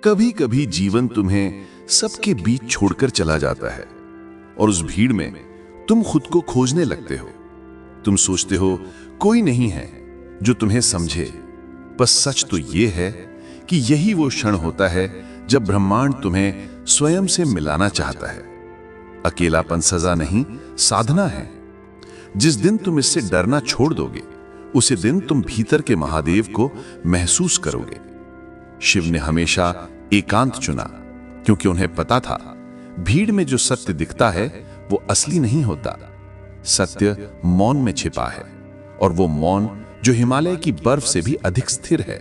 कभी कभी जीवन तुम्हें सबके बीच छोड़कर चला जाता है और उस भीड़ में तुम खुद को खोजने लगते हो। तुम सोचते हो कोई नहीं है जो तुम्हें समझे। बस सच तो यह है कि यही वो क्षण होता है जब ब्रह्मांड तुम्हें स्वयं से मिलाना चाहता है। अकेलापन सजा नहीं, साधना है। जिस दिन तुम इससे डरना छोड़ दोगे, उसी दिन तुम भीतर के महादेव को महसूस करोगे। शिव ने हमेशा एकांत चुना क्योंकि उन्हें पता था भीड़ में जो सत्य दिखता है वो असली नहीं होता। सत्य मौन में छिपा है, और वो मौन जो हिमालय की बर्फ से भी अधिक स्थिर है।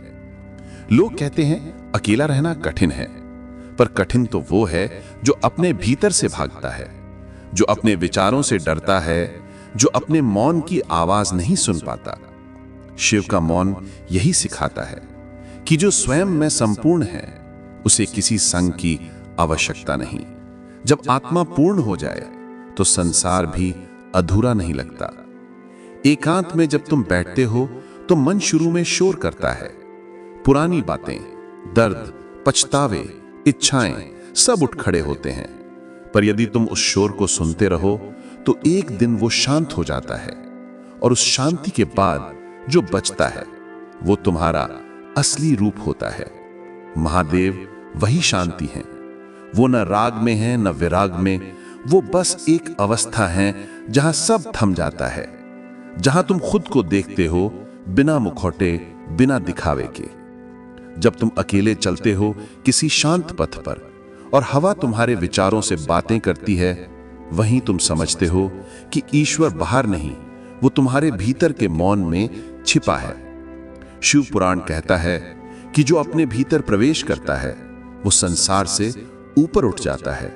लोग कहते हैं अकेला रहना कठिन है, पर कठिन तो वो है जो अपने भीतर से भागता है, जो अपने विचारों से डरता है, जो अपने मौन की आवाज नहीं सुन पाता। शिव का मौन यही सिखाता है कि जो स्वयं में संपूर्ण है, उसे किसी संग की आवश्यकता नहीं। जब आत्मा पूर्ण हो जाए तो संसार भी अधूरा नहीं लगता। एकांत में जब तुम बैठते हो तो मन शुरू में शोर करता है। पुरानी बातें, दर्द, पछतावे, इच्छाएं सब उठ खड़े होते हैं। पर यदि तुम उस शोर को सुनते रहो तो एक दिन वो शांत हो जाता है, और उस शांति के बाद जो बचता है वो तुम्हारा असली रूप होता है। महादेव वही शांति है। वो न राग में है न विराग में, वो बस एक अवस्था है जहां सब थम जाता है, जहां तुम खुद को देखते हो बिना मुखौटे, बिना दिखावे के। जब तुम अकेले चलते हो किसी शांत पथ पर और हवा तुम्हारे विचारों से बातें करती है, वहीं तुम समझते हो कि ईश्वर बाहर नहीं, वो तुम्हारे भीतर के मौन में छिपा है। शिव पुराण कहता है कि जो अपने भीतर प्रवेश करता है वो संसार से ऊपर उठ जाता है,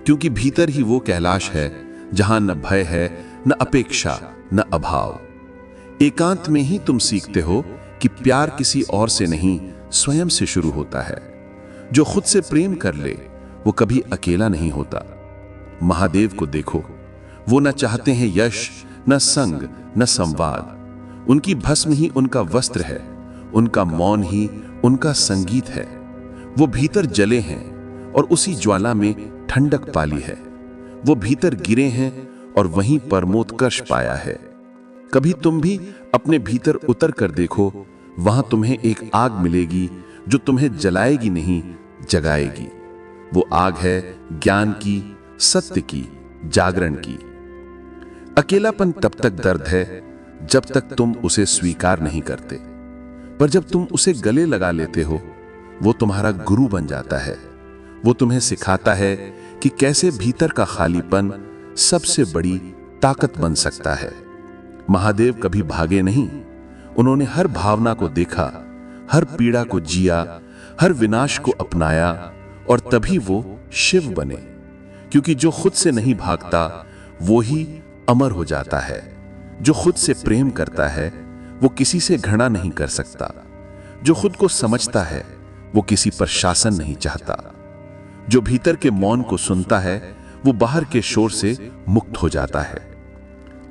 क्योंकि भीतर ही वो कैलाश है जहां न भय है, न अपेक्षा, न अभाव। एकांत में ही तुम सीखते हो कि प्यार किसी और से नहीं, स्वयं से शुरू होता है। जो खुद से प्रेम कर ले वो कभी अकेला नहीं होता। महादेव को देखो, वो न चाहते हैं यश, न संग, न संवाद। उनकी भस्म ही उनका वस्त्र है, उनका मौन ही उनका संगीत है। वो भीतर जले हैं और उसी ज्वाला में ठंडक पाली है। वो भीतर गिरे हैं और वहीं परमोत्कर्ष पाया है। कभी तुम भी अपने भीतर उतर कर देखो, वहां तुम्हें एक आग मिलेगी जो तुम्हें जलाएगी नहीं, जगाएगी। वो आग है ज्ञान की, सत्य की, जागरण की। अकेलापन तब तक दर्द है जब तक तुम उसे स्वीकार नहीं करते, पर जब तुम उसे गले लगा लेते हो, वो तुम्हारा गुरु बन जाता है। वो तुम्हें सिखाता है कि कैसे भीतर का खालीपन सबसे बड़ी ताकत बन सकता है। महादेव कभी भागे नहीं, उन्होंने हर भावना को देखा, हर पीड़ा को जिया, हर विनाश को अपनाया, और तभी वो शिव बने। क्योंकि जो खुद से नहीं भागता वो ही अमर हो जाता है। जो खुद से प्रेम करता है वो किसी से घृणा नहीं कर सकता। जो खुद को समझता है वो किसी पर शासन नहीं चाहता। जो भीतर के मौन को सुनता है वो बाहर के शोर से मुक्त हो जाता है।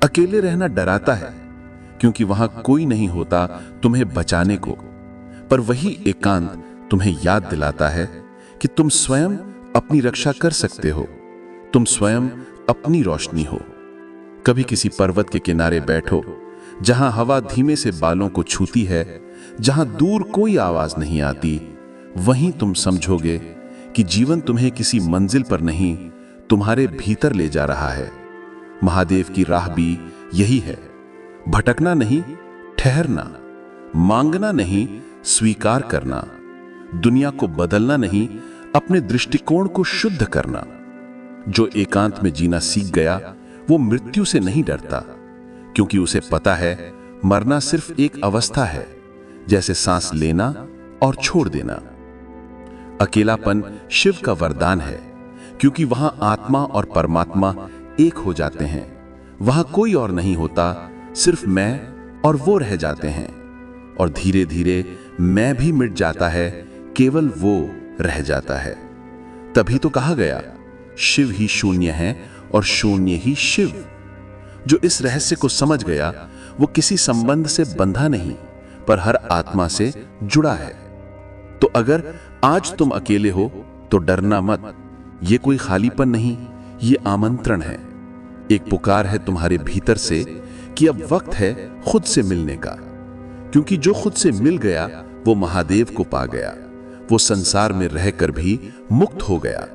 अकेले रहना डराता है क्योंकि वहां कोई नहीं होता तुम्हें बचाने को, पर वही एकांत तुम्हें याद दिलाता है कि तुम स्वयं अपनी रक्षा कर सकते हो। तुम स्वयं अपनी रोशनी हो। कभी किसी पर्वत के किनारे बैठो जहां हवा धीमे से बालों को छूती है, जहां दूर कोई आवाज नहीं आती, वहीं तुम समझोगे कि जीवन तुम्हें किसी मंजिल पर नहीं, तुम्हारे भीतर ले जा रहा है। महादेव की राह भी यही है। भटकना नहीं, ठहरना। मांगना नहीं, स्वीकार करना। दुनिया को बदलना नहीं, अपने दृष्टिकोण को शुद्ध करना। जो एकांत में जीना सीख गया वो मृत्यु से नहीं डरता, क्योंकि उसे पता है मरना सिर्फ एक अवस्था है, जैसे सांस लेना और छोड़ देना। अकेलापन शिव का वरदान है, क्योंकि वहां आत्मा और परमात्मा एक हो जाते हैं। वहां कोई और नहीं होता, सिर्फ मैं और वो रह जाते हैं। और धीरे धीरे मैं भी मिट जाता है, केवल वो रह जाता है। तभी तो कहा गया, शिव ही शून्य है और शून्य ही शिव। जो इस रहस्य को समझ गया वो किसी संबंध से बंधा नहीं, पर हर आत्मा से जुड़ा है। तो अगर आज तुम अकेले हो तो डरना मत। ये कोई खालीपन नहीं, ये आमंत्रण है। एक पुकार है तुम्हारे भीतर से कि अब वक्त है खुद से मिलने का। क्योंकि जो खुद से मिल गया वो महादेव को पा गया। वो संसार में रहकर भी मुक्त हो गया।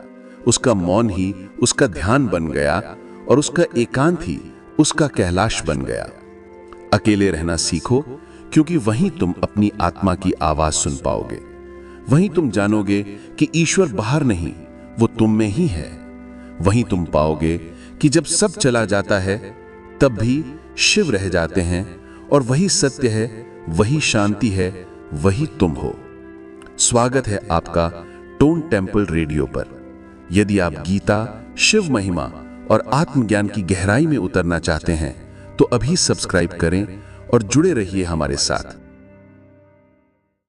उसका मौन ही उसका ध्यान बन गया और उसका एकांत ही उसका कैलाश बन गया। अकेले रहना सीखो, क्योंकि वहीं तुम अपनी आत्मा की आवाज सुन पाओगे। वहीं तुम जानोगे कि ईश्वर बाहर नहीं, वो तुम में ही है। वहीं तुम पाओगे कि जब सब चला जाता है तब भी शिव रह जाते हैं, और वही सत्य है, वही शांति है, वही तुम हो। स्वागत है आपका टोन टेम्पल रेडियो पर। यदि आप गीता, शिव महिमा और आत्मज्ञान की गहराई में उतरना चाहते हैं तो अभी सब्सक्राइब करें और जुड़े रहिए हमारे साथ।